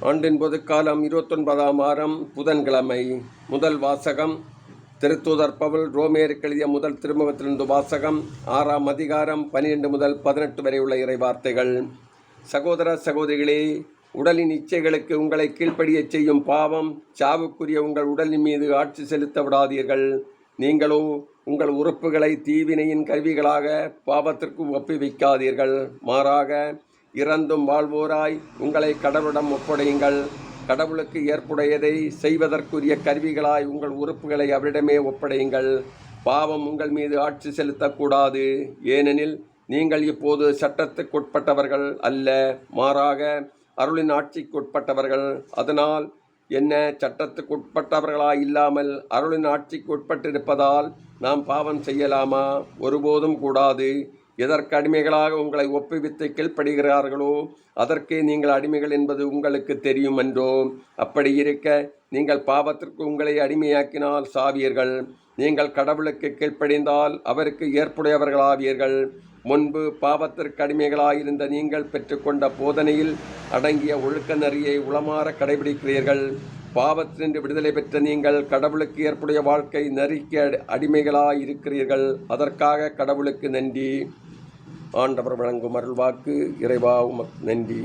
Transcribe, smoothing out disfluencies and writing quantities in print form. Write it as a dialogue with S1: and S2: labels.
S1: ஆண்டின் பொதுக்காலம் 29ஆம் வாரம் புதன்கிழமை. முதல் வாசகம் திருத்தூதர் பவுல் ரோமேயருக்கு எழுதிய முதல் திருமுகத்திலிருந்து வாசகம். 6ஆம் அதிகாரம் 12 முதல் 18 வரை உள்ள இறைவார்த்தைகள். சகோதர சகோதரிகளே, உடலின் இச்சைகளுக்கு உங்களை கீழ்ப்படியச் செய்யும் பாவம் சாவுக்குரிய உங்கள் உடலின் மீது ஆட்சி செலுத்த விடாதீர்கள். நீங்களோ உங்கள் உறுப்புகளை தீவினையின் கருவிகளாக பாவத்திற்கு ஒப்புவிக்காதீர்கள். மாறாக இறந்தும் வாழ்வோராய் உங்களை கடவுளிடம் ஒப்படையுங்கள். கடவுளுக்கு ஏற்புடையதை செய்வதற்குரிய கருவிகளாய் உங்கள் உறுப்புகளை அவரிடமே ஒப்படையுங்கள். பாவம் உங்கள் மீது ஆட்சி செலுத்தக்கூடாது. ஏனெனில் நீங்கள் இப்போது சட்டத்துக்குட்பட்டவர்கள் அல்ல, மாறாக அருளின் ஆட்சிக்குட்பட்டவர்கள். அதனால் என்ன, சட்டத்துக்குட்பட்டவர்களாய் இல்லாமல் அருளின் ஆட்சிக்கு உட்பட்டிருப்பதால் நாம் பாவம் செய்யலாமா? ஒருபோதும் கூடாது. எதற்கு அடிமைகளாக உங்களை ஒப்புவித்து கீழ்ப்படுகிறார்களோ அதற்கே நீங்கள் அடிமைகள் என்பது உங்களுக்கு தெரியும் என்றோ? அப்படி இருக்க நீங்கள் பாவத்திற்கு உங்களை அடிமையாக்கினால் சாவீர்கள். நீங்கள் கடவுளுக்கு கீழ்ப்படிந்தால் அவருக்கு ஏற்புடையவர்களாவீர்கள். முன்பு பாவத்திற்கு அடிமைகளாயிருந்த நீங்கள் பெற்றுக்கொண்ட போதனையில் அடங்கிய ஒழுக்க நெறியை உளமாற கடைபிடிக்கிறீர்கள். பாவத்தினின்று விடுதலை பெற்ற நீங்கள் கடவுளுக்கு ஏற்புடைய வாழ்க்கை நெறிக்கு அடிமைகளாயிருக்கிறீர்கள். அதற்காக கடவுளுக்கு நன்றி. ஆண்டவர் வழங்கும் அருள்வாக்கு. இறைவா உமக்கு நன்றி.